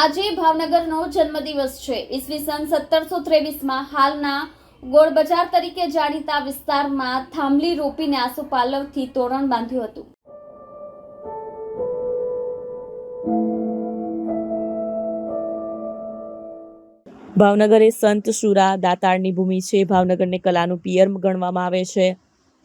આજે ભાવનગરનો જન્મદિવસ છે। ઈસવીસન 1723માં હાલના ગોળ બજાર તરીકે જાણીતા વિસ્તારમાં થાંભલી રોપીને આસોપાલવથી તોરણ બાંધ્યું હતું। ભાવનગર એ સંત શુરા દાતાળની ભૂમિ છે। ભાવનગરને કલાનું પિયર ગણવામાં આવે છે।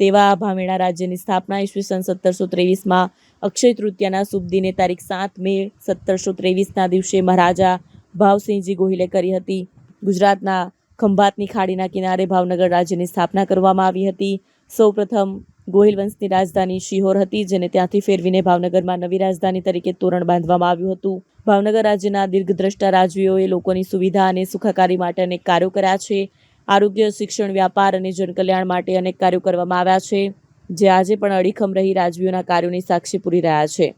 તેવા ભામેણા રાજ્યની સ્થાપના ઈસવીસન 1723માં અક્ષય તૃતીયાના શુભ દિને તારીખ 7 મે 1723ના દિવસે મહારાજા ભાવસિંહજી ગોહિલે કરી હતી। ગુજરાતના ખંભાતની ખાડીના કિનારે ભાવનગર રાજ્યની સ્થાપના કરવામાં આવી હતી। સૌપ્રથમ ગોહિલ વંશની રાજધાની શિહોર હતી, જેને ત્યાંથી ફેરવીને ભાવનગરમાં નવી રાજધાની તરીકે તોરણ બાંધવામાં આવ્યું હતું। ભાવનગર રાજ્યના દીર્ઘદ્રષ્ટા રાજવીઓએ લોકોની સુવિધા અને સુખાકારી માટે અનેક કાર્યો કર્યા છે। આરોગ્ય, શિક્ષણ, વ્યાપાર અને જનકલ્યાણ માટે અનેક કાર્યો કરવામાં આવ્યા છે, જે આજે પણ અડીખમ રહી રાજવીઓના કાર્યોની સાક્ષી પૂરી રહ્યા છે।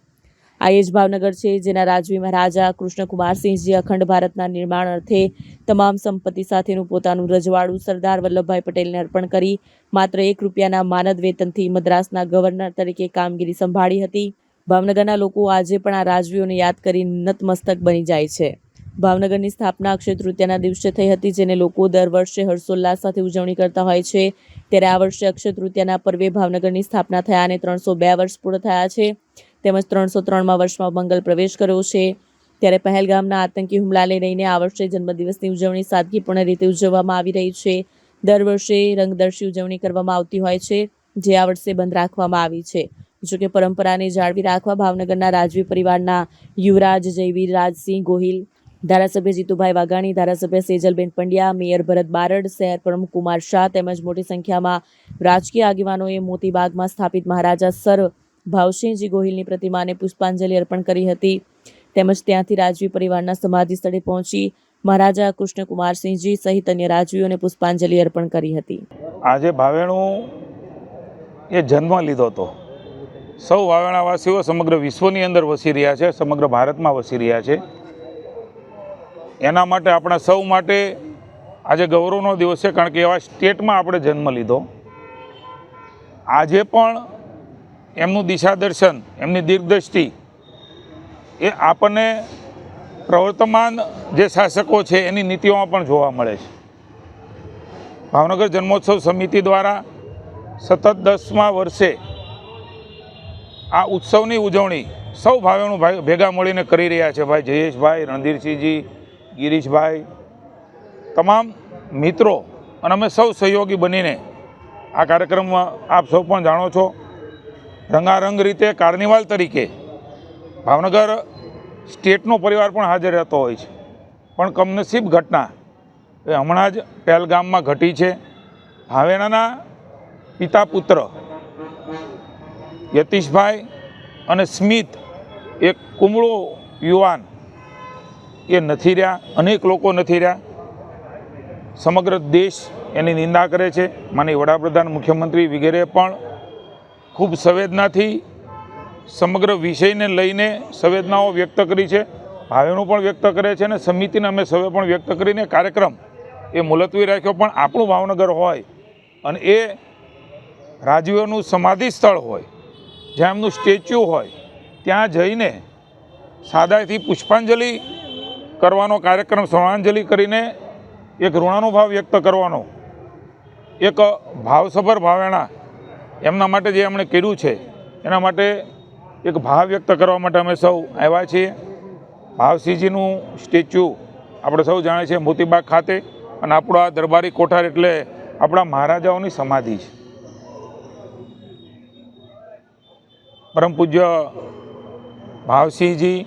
આ એ જ ભાવનગર છે જેના રાજવી મહારાજા કૃષ્ણકુમારસિંહજી અખંડ ભારતના નિર્માણ અર્થે તમામ સંપત્તિ સાથેનું પોતાનું રજવાડું સરદાર વલ્લભભાઈ પટેલને અર્પણ કરી માત્ર ₹1 માનદ વેતનથી મદ્રાસના ગવર્નર તરીકે કામગીરી સંભાળી હતી। ભાવનગરના લોકો આજે પણ આ રાજવીઓને યાદ કરી નતમસ્તક બની જાય છે। ભાવનગરની સ્થાપના અક્ષય તૃતીયાના દિવસે થઈ હતી, જેને લોકો દર વર્ષે હર્ષોલ્લાસ સાથે ઉજવણી કરતા હોય છે। ત્યારે આ વર્ષે અક્ષય તૃતીયાના પર્વે ભાવનગરની સ્થાપના થયા અને 302 વર્ષ પૂર્ણ થયા છે, તેમજ 303મા વર્ષમાં મંગલ પ્રવેશ કર્યો છે। ત્યારે પહેલગામના આતંકી હુમલાને લઈને આ વર્ષે જન્મદિવસની ઉજવણી સાદગીપૂર્ણ રીતે ઉજવવામાં આવી રહી છે। દર વર્ષે રંગદર્શી ઉજવણી કરવામાં આવતી હોય છે, જે આ વર્ષે બંધ રાખવામાં આવી છે। જોકે પરંપરાને જાળવી રાખવા ભાવનગરના રાજવી પરિવારના યુવરાજ જયવીર રાજસિંહ ગોહિલ, ધારાસભ્ય જીતુભાઈ વાઘાણી, ધારાસભ્ય સેજલબેન પંડ્યા, મેયર ભરત બારડ, શહેર પ્રમુખ કુમાર શાહ તેમજ મોટી સંખ્યામાં રાજકીય આગેવાનોએ મોતીબાગમાં સ્થાપિત મહારાજા સર ભાવસિંહજી ગોહિલની પ્રતિમાને પુષ્પાંજલિ અર્પણ કરી હતી। તેમજ ત્યાંથી રાજવી પરિવારના સમાધિ સ્થળે પહોંચી મહારાજા કૃષ્ણકુમારસિંહજી સહિત અન્ય રાજવીઓને પુષ્પાંજલિ અર્પણ કરી હતી। આજે ભાવેણું એ જન્મ લીધો હતો। સૌ ભાવેણાવાસીઓ સમગ્ર વિશ્વની અંદર વસી રહ્યા છે, સમગ્ર ભારતમાં વસી રહ્યા છે। એના માટે આપણા સૌ માટે આજે ગૌરવનો દિવસ છે, કારણ કે એવા સ્ટેટમાં આપણે જન્મ લીધો। આજે પણ એમનું દિશા દર્શન, એમની દીર્ઘદ્રષ્ટિ એ આપણને પ્રવર્તમાન જે શાસકો છે એની નીતિઓમાં પણ જોવા મળે છે। ભાવનગર જન્મોત્સવ સમિતિ દ્વારા સતત 10મા વર્ષે આ ઉત્સવની ઉજવણી સૌ ભાઈઓનું ભેગા મળીને કરી રહ્યા છે। ભાઈ જયેશભાઈ, રણધીરસિંહજી, ગિરીશભાઈ, તમામ મિત્રો અને અમે સૌ સહયોગી બનીને આ કાર્યક્રમમાં આપ સૌ પણ જાણો છો, રંગારંગ રીતે કાર્નિવાલ તરીકે ભાવનગર સ્ટેટનો પરિવાર પણ હાજર રહેતો હોય છે। પણ કમનસીબ ઘટના એ હમણાં જ પહેલગામમાં ઘટી છે। ભાવેણાના પિતા પુત્ર યતીશભાઈ અને સ્મિત, એક કુમળો યુવાન એ નથી રહ્યા, અનેક લોકો નથી રહ્યા। સમગ્ર દેશ એની નિંદા કરે છે। માનનીય વડાપ્રધાન, મુખ્યમંત્રી વગેરે પણ ખૂબ સંવેદનાથી સમગ્ર વિષયને લઈને સંવેદનાઓ વ્યક્ત કરી છે। ભાવેણું પણ વ્યક્ત કરે છે અને સમિતિને અમે સૌએ પણ વ્યક્ત કરીને કાર્યક્રમ એ મુલતવી રાખ્યો। પણ આપણું ભાવનગર હોય અને એ રાજવીઓનું સમાધિ સ્થળ હોય, જ્યાં એમનું સ્ટેચ્યુ હોય, ત્યાં જઈને સાદાઈથી પુષ્પાંજલિ કરવાનો કાર્યક્રમ, શ્રદ્ધાંજલિ કરીને એક ઋણાનુભાવ વ્યક્ત કરવાનો, એક ભાવસભર ભાવેણા એમના માટે જે એમણે કર્યું છે એના માટે એક ભાવ વ્યક્ત કરવા માટે અમે સૌ આવ્યા છીએ। ભાવસિંહજીનું સ્ટેચ્યુ આપણે સૌ જાણીએ છીએ મોતીબાગ ખાતે, અને આપણો આ દરબારી કોઠાર એટલે આપણા મહારાજાઓની સમાધિ છે। પરમ પૂજ્ય ભાવસિંહજી,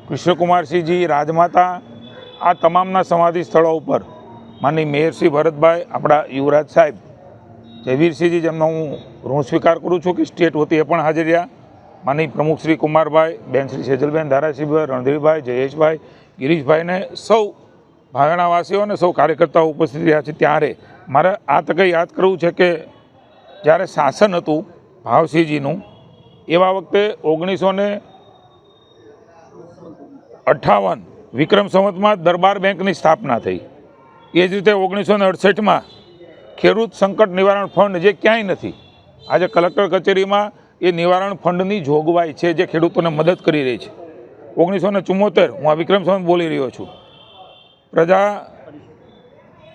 કૃષ્ણકુમારસિંહજી, રાજમાતા, આ તમામના સમાધિ સ્થળો ઉપર માનનીય મેયર શ્રી ભરતભાઈ, આપણા યુવરાજ સાહેબ જયવીરસિંહજી, જેમનો હું ઋણ સ્વીકાર કરું છું કે સ્ટેટ વતી એ પણ હાજર રહ્યા। માનનીય પ્રમુખ શ્રી કુમારભાઈ, બેન શ્રી સેજલબેન, ધારાસભ્ય રણધીરભાઈ, જયેશભાઈ, ગિરીશભાઈને સૌ ભાવેણાવાસીઓ અને સૌ કાર્યકર્તાઓ ઉપસ્થિત રહ્યા છે। ત્યારે મારે આ તકે યાદ કરવું છે કે જ્યારે શાસન હતું ભાવસિંહજીનું, એવા વખતે 1958 વિક્રમ સંવતમાં દરબાર બેંકની સ્થાપના થઈ। એ જ રીતે 1968માં ખેડૂત સંકટ નિવારણ ફંડ, જે ક્યાંય નથી, આજે કલેક્ટર કચેરીમાં એ નિવારણ ફંડની જોગવાઈ છે, જે ખેડૂતોને મદદ કરી રહી છે। 1974 હું આ વિક્રમ સંવત બોલી રહ્યો છું. પ્રજા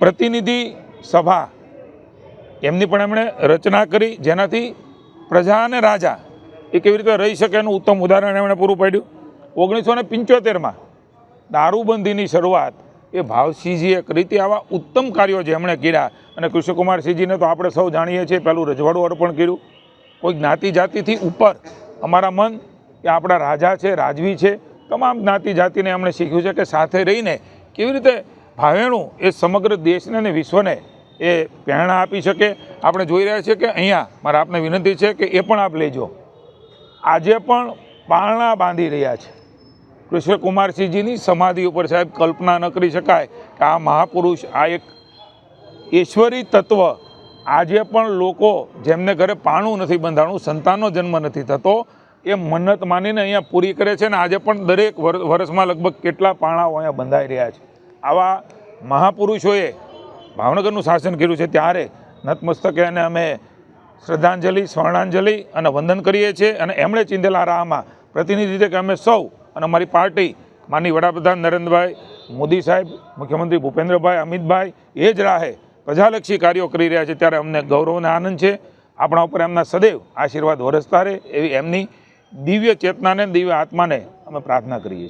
પ્રતિનિધિ સભા એમની પણ એમણે રચના કરી, જેનાથી પ્રજા અને રાજા એ કેવી રીતે રહી શકે એનું ઉત્તમ ઉદાહરણ એમણે પૂરું પાડ્યું. 1975માં દારૂબંધીની શરૂઆત એ ભાવસિંહજીએ કરી હતી. આવા ઉત્તમ કાર્યો જેમણે કર્યા, અને કૃષ્ણકુમારસિંહજીને તો આપણે સૌ જાણીએ છીએ, પહેલું રજવાડું અર્પણ કર્યું. કોઈ જ્ઞાતિ જાતિથી ઉપર અમારા મન એ આપણા રાજા છે, રાજવી છે, તમામ જ્ઞાતિ જાતિને એમણે શીખ્યું છે કે સાથે રહીને કેવી રીતે ભાવેણું એ સમગ્ર દેશને અને વિશ્વને એ પ્રેરણા આપી શકે. આપણે જોઈ રહ્યા છીએ કે અહીંયા મારા આપને વિનંતી છે કે એ પણ આપ લેજો. આજે પણ પારણા બાંધી રહ્યા છે કૃષ્ણકુમારસિંહજીની સમાધિ ઉપર. સાહેબ, કલ્પના ન કરી શકાય કે આ મહાપુરુષ, આ એક ઈશ્વરી તત્વ આજે પણ લોકો જેમને ઘરે પાણું નથી બંધાણું, સંતાનનો જન્મ નથી થતો, એ મન્નત માનીને અહીંયા પૂરી કરે છે. ને આજે પણ દરેક વર્ષમાં લગભગ કેટલા પાણાઓ અહીંયા બંધાઈ રહ્યા છે. આવા મહાપુરુષોએ ભાવનગરનું શાસન કર્યું છે, ત્યારે નતમસ્તકે અને અમે શ્રદ્ધાંજલિ, સ્વર્ણાંજલિ અને વંદન કરીએ છીએ. અને એમણે ચિંધેલા રાહમાં પ્રતિનિધિ તરીકે અમે સૌ અને અમારી પાર્ટી માનનીય વડાપ્રધાન નરેન્દ્રભાઈ મોદી સાહેબ, મુખ્યમંત્રી ભૂપેન્દ્રભાઈ, અમિતભાઈ એ જ રાહે પ્રજાલક્ષી કાર્યો કરી રહ્યા છે, ત્યારે અમને ગૌરવ અને આનંદ છે. આપણા ઉપર એમના સદૈવ આશીર્વાદ વરસતા રહે એવી એમની દિવ્ય ચેતનાને, દિવ્ય આત્માને અમે પ્રાર્થના કરીએ છીએ.